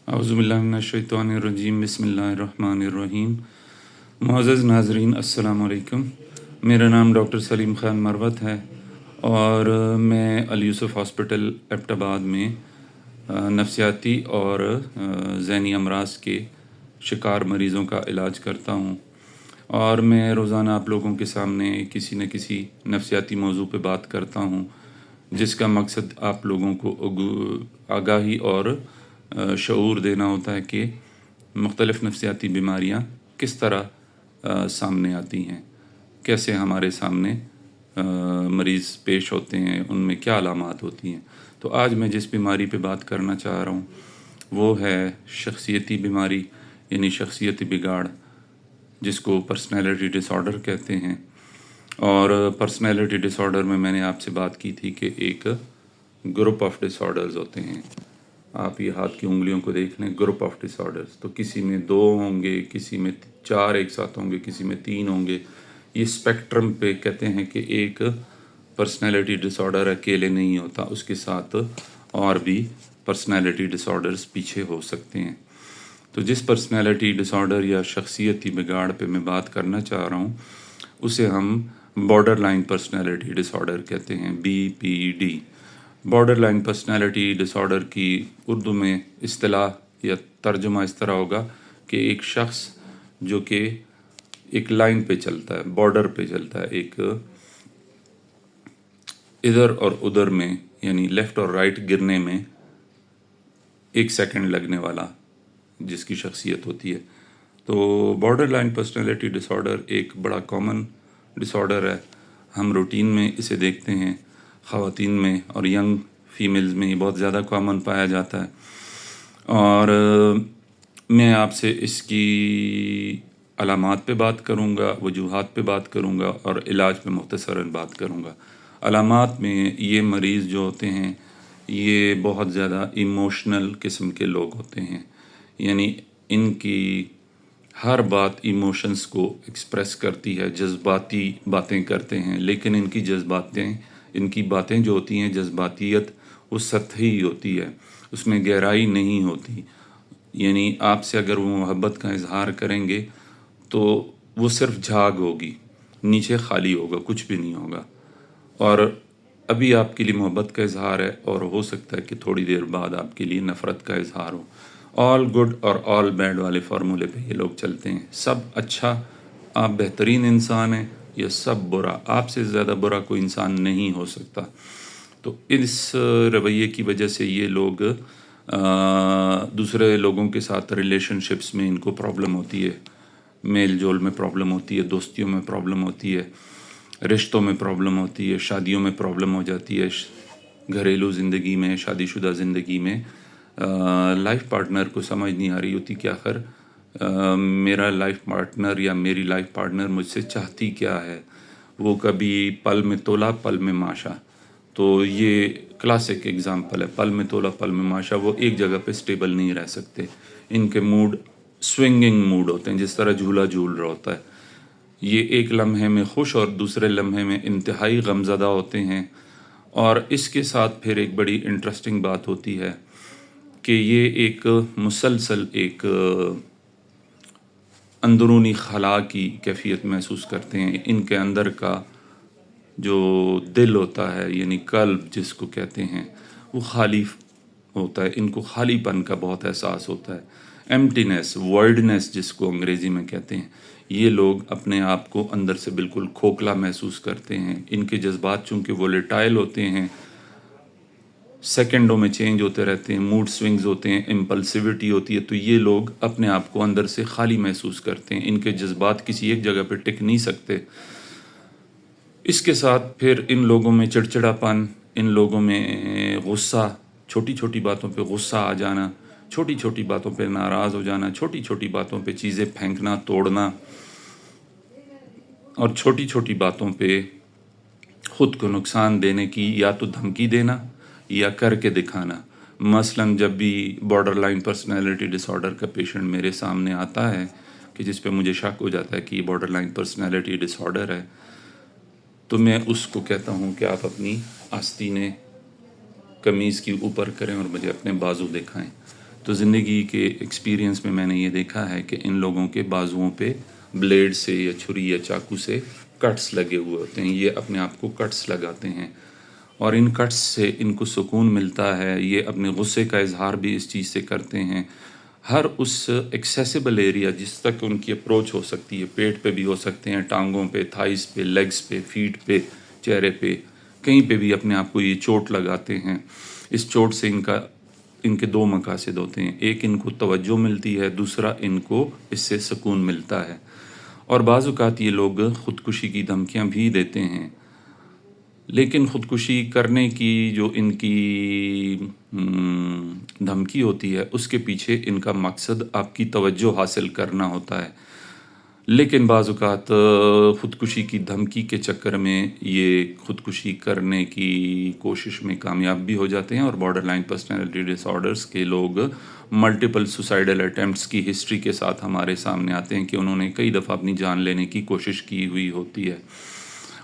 اعوذ باللہ من الشیطان الرجیم، بسم اللہ الرحمن الرحیم۔ معزز ناظرین، السلام علیکم۔ میرا نام ڈاکٹر سلیم خان مروت ہے اور میں علی یوسف ہاسپٹل ایبٹ آباد میں نفسیاتی اور ذہنی امراض کے شکار مریضوں کا علاج کرتا ہوں، اور میں روزانہ آپ لوگوں کے سامنے کسی نہ کسی نفسیاتی موضوع پہ بات کرتا ہوں، جس کا مقصد آپ لوگوں کو آگاہی اور شعور دینا ہوتا ہے کہ مختلف نفسیاتی بیماریاں کس طرح سامنے آتی ہیں، کیسے ہمارے سامنے مریض پیش ہوتے ہیں، ان میں کیا علامات ہوتی ہیں۔ تو آج میں جس بیماری پہ بات کرنا چاہ رہا ہوں وہ ہے شخصیتی بیماری، یعنی شخصیتی بگاڑ، جس کو پرسنالٹی ڈس آرڈر کہتے ہیں۔ اور پرسنالٹی ڈس آرڈر میں نے آپ سے بات کی تھی کہ ایک گروپ آف ڈس آرڈرز ہوتے ہیں۔ آپ یہ ہاتھ کی انگلیوں کو دیکھ لیں، گروپ آف ڈس آرڈرز، تو کسی میں 2 ہوں گے، کسی میں 4 ایک ساتھ ہوں گے، کسی میں 3 ہوں گے۔ یہ اسپیکٹرم پہ کہتے ہیں کہ ایک پرسنالٹی ڈس آرڈر اکیلے نہیں ہوتا، اس کے ساتھ اور بھی پرسنالٹی ڈس آرڈرز پیچھے ہو سکتے ہیں۔ تو جس پرسنالٹی ڈس آرڈر یا شخصیتی بگاڑ پہ میں بات کرنا چاہ رہا ہوں اسے ہم بارڈر لائن پرسنالٹی ڈس آرڈر کہتے ہیں، BPD۔ بارڈر لائن پرسنالٹی ڈس آرڈر کی اردو میں اصطلاح یا ترجمہ اس طرح ہوگا کہ ایک شخص جو کہ ایک لائن پہ چلتا ہے، بارڈر پہ چلتا ہے، ایک ادھر اور ادھر میں، یعنی لیفٹ اور رائٹ گرنے میں 1 سیکنڈ لگنے والا جس کی شخصیت ہوتی ہے۔ تو بارڈر لائن پرسنالٹی ڈس آرڈر ایک بڑا کامن ڈس آرڈر ہے۔ ہم روٹین میں اسے دیکھتے ہیں، خواتین میں اور ینگ فیمیلز میں یہ بہت زیادہ کامن پایا جاتا ہے، اور میں آپ سے اس کی علامات پہ بات کروں گا، وجوہات پہ بات کروں گا، اور علاج پہ مختصراً بات کروں گا۔ علامات میں یہ مریض جو ہوتے ہیں یہ بہت زیادہ ایموشنل قسم کے لوگ ہوتے ہیں، یعنی ان کی ہر بات ایموشنز کو ایکسپریس کرتی ہے، جذباتی باتیں کرتے ہیں، لیکن ان کی باتیں جو ہوتی ہیں، جذباتیت وہ سطحی ہوتی ہے، اس میں گہرائی نہیں ہوتی۔ یعنی آپ سے اگر وہ محبت کا اظہار کریں گے تو وہ صرف جھاگ ہوگی، نیچے خالی ہوگا، کچھ بھی نہیں ہوگا، اور ابھی آپ کے لیے محبت کا اظہار ہے اور ہو سکتا ہے کہ تھوڑی دیر بعد آپ کے لیے نفرت کا اظہار ہو۔ آل گڈ اور آل بیڈ والے فارمولے پہ یہ لوگ چلتے ہیں، سب اچھا، آپ بہترین انسان ہیں، یا سب برا، آپ سے زیادہ برا کوئی انسان نہیں ہو سکتا۔ تو اس رویے کی وجہ سے یہ لوگ دوسرے لوگوں کے ساتھ ریلیشن شپس میں ان کو پرابلم ہوتی ہے، میل جول میں پرابلم ہوتی ہے، دوستیوں میں پرابلم ہوتی ہے، رشتوں میں پرابلم ہوتی ہے، شادیوں میں پرابلم ہو جاتی ہے، گھریلو زندگی میں، شادی شدہ زندگی میں لائف پارٹنر کو سمجھ نہیں آ رہی ہوتی کہ آخر میرا لائف پارٹنر یا میری لائف پارٹنر مجھ سے چاہتی کیا ہے۔ وہ کبھی پل میں تولا پل میں ماشا، تو یہ کلاسک اگزامپل ہے، پل میں تولا پل میں ماشا، وہ ایک جگہ پہ سٹیبل نہیں رہ سکتے، ان کے موڈ سوئنگنگ موڈ ہوتے ہیں، جس طرح جھولا جھول رہا ہوتا ہے۔ یہ ایک لمحے میں خوش اور دوسرے لمحے میں انتہائی غمزدہ ہوتے ہیں۔ اور اس کے ساتھ پھر ایک بڑی انٹرسٹنگ بات ہوتی ہے کہ یہ ایک مسلسل ایک اندرونی خلا کی کیفیت محسوس کرتے ہیں۔ ان کے اندر کا جو دل ہوتا ہے، یعنی قلب جس کو کہتے ہیں، وہ خالی ہوتا ہے، ان کو خالی پن کا بہت احساس ہوتا ہے، ایمٹینس، وائڈنس جس کو انگریزی میں کہتے ہیں۔ یہ لوگ اپنے آپ کو اندر سے بالکل کھوکھلا محسوس کرتے ہیں۔ ان کے جذبات چونکہ وولیٹائل ہوتے ہیں، سیکنڈوں میں چینج ہوتے رہتے ہیں، موڈ سوئنگز ہوتے ہیں، امپلسیوٹی ہوتی ہے، تو یہ لوگ اپنے آپ کو اندر سے خالی محسوس کرتے ہیں، ان کے جذبات کسی ایک جگہ پہ ٹک نہیں سکتے۔ اس کے ساتھ پھر ان لوگوں میں چڑچڑا پن، ان لوگوں میں غصہ، چھوٹی چھوٹی باتوں پہ غصہ آ جانا، چھوٹی چھوٹی باتوں پہ ناراض ہو جانا، چھوٹی چھوٹی باتوں پہ چیزیں پھینکنا، توڑنا، اور چھوٹی چھوٹی باتوں پہ خود کو نقصان دینے کی یا تو دھمکی دینا یا کر کے دکھانا۔ مثلاً جب بھی بارڈر لائن پرسنالٹی ڈس آرڈر کا پیشنٹ میرے سامنے آتا ہے کہ جس پہ مجھے شک ہو جاتا ہے کہ یہ بارڈر لائن پرسنالٹی ڈس آرڈر ہے، تو میں اس کو کہتا ہوں کہ آپ اپنی آستینیں قمیض کی اوپر کریں اور مجھے اپنے بازو دکھائیں۔ تو زندگی کے ایکسپیرینس میں میں نے یہ دیکھا ہے کہ ان لوگوں کے بازوؤں پہ بلیڈ سے یا چھری یا چاقو سے کٹس لگے ہوئے ہوتے ہیں، یہ اپنے آپ کو کٹس لگاتے ہیں اور ان کٹس سے ان کو سکون ملتا ہے، یہ اپنے غصے کا اظہار بھی اس چیز سے کرتے ہیں۔ ہر اس ایکسیسیبل ایریا جس تک ان کی اپروچ ہو سکتی ہے، پیٹ پہ بھی ہو سکتے ہیں، ٹانگوں پہ، تھائز پہ، لیگز پہ، فیٹ پہ، چہرے پہ، کہیں پہ بھی اپنے آپ کو یہ چوٹ لگاتے ہیں۔ اس چوٹ سے ان کے دو مقاصد ہوتے ہیں، ایک ان کو توجہ ملتی ہے، دوسرا ان کو اس سے سکون ملتا ہے۔ اور بعض اوقات یہ لوگ خودکشی کی دھمکیاں بھی دیتے ہیں، لیکن خودکشی کرنے کی جو ان کی دھمکی ہوتی ہے اس کے پیچھے ان کا مقصد آپ کی توجہ حاصل کرنا ہوتا ہے، لیکن بعض اوقات خودکشی کی دھمکی کے چکر میں یہ خودکشی کرنے کی کوشش میں کامیاب بھی ہو جاتے ہیں۔ اور بارڈر لائن پرسنالٹی ڈس آرڈرز کے لوگ ملٹیپل سوسائڈل اٹیمپٹس کی ہسٹری کے ساتھ ہمارے سامنے آتے ہیں کہ انہوں نے کئی دفعہ اپنی جان لینے کی کوشش کی ہوئی ہوتی ہے،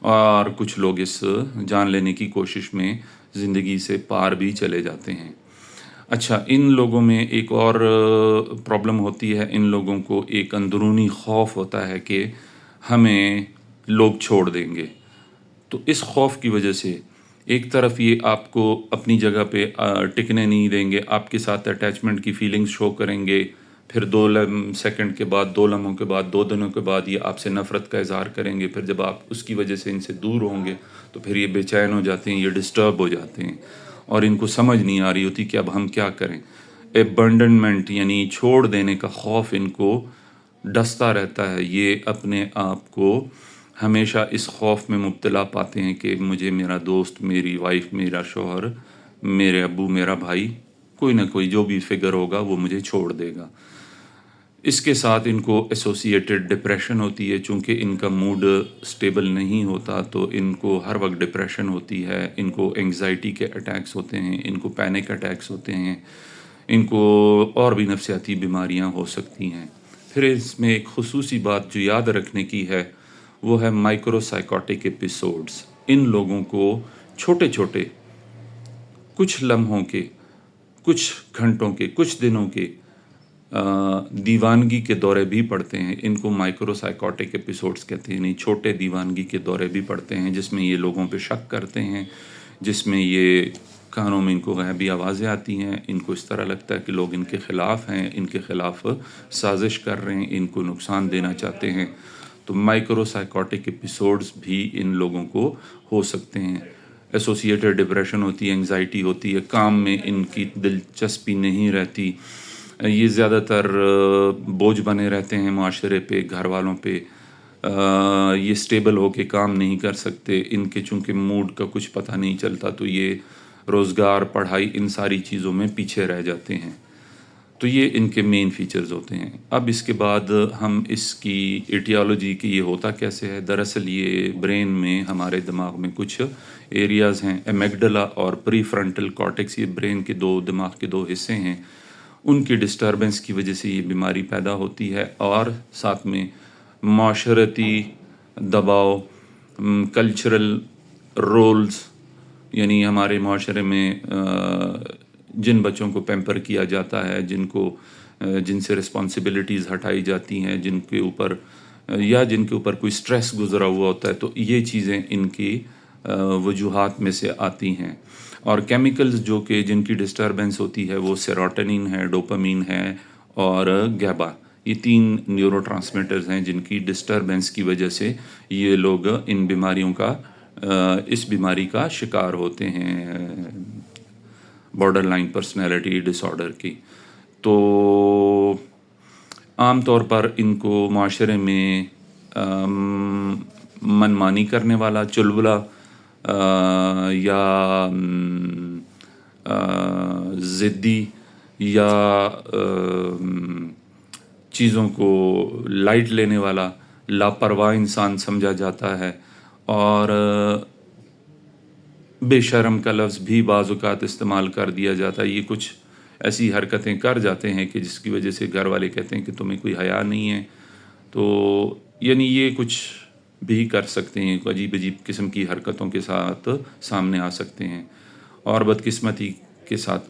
اور کچھ لوگ اس جان لینے کی کوشش میں زندگی سے پار بھی چلے جاتے ہیں۔ اچھا، ان لوگوں میں ایک اور پرابلم ہوتی ہے، ان لوگوں کو ایک اندرونی خوف ہوتا ہے کہ ہمیں لوگ چھوڑ دیں گے۔ تو اس خوف کی وجہ سے ایک طرف یہ آپ کو اپنی جگہ پہ ٹکنے نہیں دیں گے، آپ کے ساتھ اٹیچمنٹ کی فیلنگز شو کریں گے، پھر 2 سیکنڈ کے بعد، 2 لمحوں کے بعد، 2 دنوں کے بعد یہ آپ سے نفرت کا اظہار کریں گے، پھر جب آپ اس کی وجہ سے ان سے دور ہوں گے تو پھر یہ بے چین ہو جاتے ہیں، یہ ڈسٹرب ہو جاتے ہیں اور ان کو سمجھ نہیں آ رہی ہوتی کہ اب ہم کیا کریں۔ ابنڈنمنٹ یعنی چھوڑ دینے کا خوف ان کو ڈستا رہتا ہے، یہ اپنے آپ کو ہمیشہ اس خوف میں مبتلا پاتے ہیں کہ مجھے میرا دوست، میری وائف، میرا شوہر، میرے ابو، میرا بھائی، کوئی نہ کوئی جو بھی فگر ہوگا وہ مجھے چھوڑ دے گا۔ اس کے ساتھ ان کو ایسوسیٹڈ ڈپریشن ہوتی ہے، چونکہ ان کا موڈ سٹیبل نہیں ہوتا تو ان کو ہر وقت ڈپریشن ہوتی ہے، ان کو انگزائٹی کے اٹیکس ہوتے ہیں، ان کو پینک اٹیکس ہوتے ہیں، ان کو اور بھی نفسیاتی بیماریاں ہو سکتی ہیں۔ پھر اس میں ایک خصوصی بات جو یاد رکھنے کی ہے وہ ہے مائکرو سائیکوٹک ایپیسوڈز۔ ان لوگوں کو چھوٹے چھوٹے کچھ لمحوں کے، کچھ گھنٹوں کے، کچھ دنوں کے دیوانگی کے دورے بھی پڑتے ہیں۔ ان کو مائکرو سائیکوٹک ایپیسوڈز کہتے ہیں، یعنی چھوٹے دیوانگی کے دورے بھی پڑتے ہیں جس میں یہ لوگوں پہ شک کرتے ہیں، جس میں یہ کانوں میں ان کو غیبی آوازیں آتی ہیں، ان کو اس طرح لگتا ہے کہ لوگ ان کے خلاف ہیں، ان کے خلاف سازش کر رہے ہیں، ان کو نقصان دینا چاہتے ہیں۔ تو مائکرو سائیکوٹک ایپیسوڈز بھی ان لوگوں کو ہو سکتے ہیں۔ ایسوسیٹڈ ڈپریشن ہوتی ہے، انگزائٹی ہوتی ہے، کام میں ان کی دلچسپی نہیں رہتی، یہ زیادہ تر بوجھ بنے رہتے ہیں معاشرے پہ، گھر والوں پہ، یہ سٹیبل ہو کے کام نہیں کر سکتے، ان کے چونکہ موڈ کا کچھ پتہ نہیں چلتا تو یہ روزگار، پڑھائی، ان ساری چیزوں میں پیچھے رہ جاتے ہیں۔ تو یہ ان کے مین فیچرز ہوتے ہیں۔ اب اس کے بعد ہم اس کی ایٹیالوجی کی یہ ہوتا کیسے ہے، دراصل یہ برین میں، ہمارے دماغ میں کچھ ایریاز ہیں، ایمیگڈلا اور پری فرنٹل کارٹیکس، یہ برین کے دماغ کے 2 حصے ہیں، ان کی ڈسٹربنس کی وجہ سے یہ بیماری پیدا ہوتی ہے، اور ساتھ میں معاشرتی دباؤ، کلچرل رولز، یعنی ہمارے معاشرے میں جن بچوں کو پیمپر کیا جاتا ہے، جن سے رسپانسبلٹیز ہٹائی جاتی ہیں، جن کے اوپر کوئی سٹریس گزرا ہوا ہوتا ہے، تو یہ چیزیں ان کی وجوہات میں سے آتی ہیں۔ اور کیمیکلز جن کی ڈسٹربنس ہوتی ہے وہ سیروٹونن ہے، ڈوپامین ہے اور گیبا، یہ 3 نیورو ٹرانسمیٹرز ہیں جن کی ڈسٹربنس کی وجہ سے یہ لوگ اس بیماری کا شکار ہوتے ہیں، بارڈر لائن پرسنالٹی ڈس آرڈر کی۔ تو عام طور پر ان کو معاشرے میں من مانی کرنے والا، چلبلا یا ضدی یا چیزوں کو لائٹ لینے والا، لاپرواہ انسان سمجھا جاتا ہے، اور بے شرم کا لفظ بھی بعض اوقات استعمال کر دیا جاتا ہے۔ یہ کچھ ایسی حرکتیں کر جاتے ہیں کہ جس کی وجہ سے گھر والے کہتے ہیں کہ تمہیں کوئی حیا نہیں ہے، تو یعنی یہ کچھ بھی کر سکتے ہیں، عجیب عجیب قسم کی حرکتوں کے ساتھ سامنے آ سکتے ہیں، اور بدقسمتی کے ساتھ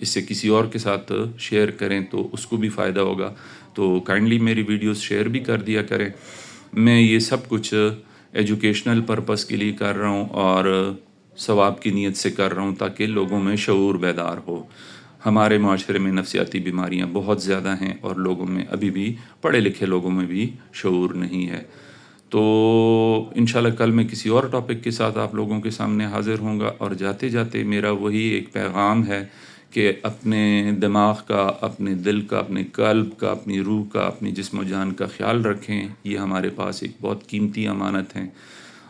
اس سے کسی اور کے ساتھ شیئر کریں تو اس کو بھی فائدہ ہوگا. تو کائنڈلی میری ویڈیوز شیئر بھی کر دیا کریں. میں یہ سب کچھ ایجوکیشنل پرپس کے لیے کر رہا ہوں اور ثواب کی نیت سے کر رہا ہوں تاکہ لوگوں میں شعور بیدار ہو. ہمارے معاشرے میں نفسیاتی بیماریاں بہت زیادہ ہیں اور لوگوں میں ابھی بھی پڑھے لکھے لوگوں میں بھی شعور نہیں ہے. تو انشاءاللہ کل میں کسی اور ٹاپک کے ساتھ آپ لوگوں کے سامنے حاضر ہوں گا. اور جاتے جاتے میرا وہی ایک پیغام ہے کہ اپنے دماغ کا، اپنے دل کا، اپنے قلب کا، اپنی روح کا، اپنی جسم و جان کا خیال رکھیں. یہ ہمارے پاس ایک بہت قیمتی امانت ہے.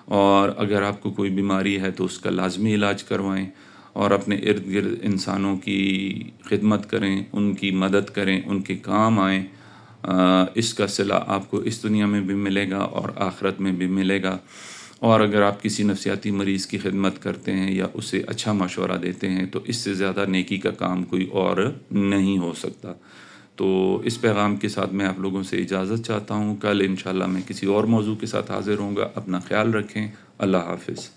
اور اگر آپ کو کوئی بیماری ہے تو اس کا لازمی علاج کروائیں اور اپنے ارد گرد انسانوں کی خدمت کریں، ان کی مدد کریں، ان کے کام آئیں. اس کا صلہ آپ کو اس دنیا میں بھی ملے گا اور آخرت میں بھی ملے گا. اور اگر آپ کسی نفسیاتی مریض کی خدمت کرتے ہیں یا اسے اچھا مشورہ دیتے ہیں تو اس سے زیادہ نیکی کا کام کوئی اور نہیں ہو سکتا. تو اس پیغام کے ساتھ میں آپ لوگوں سے اجازت چاہتا ہوں. کل انشاءاللہ میں کسی اور موضوع کے ساتھ حاضر ہوں گا. اپنا خیال رکھیں. اللہ حافظ.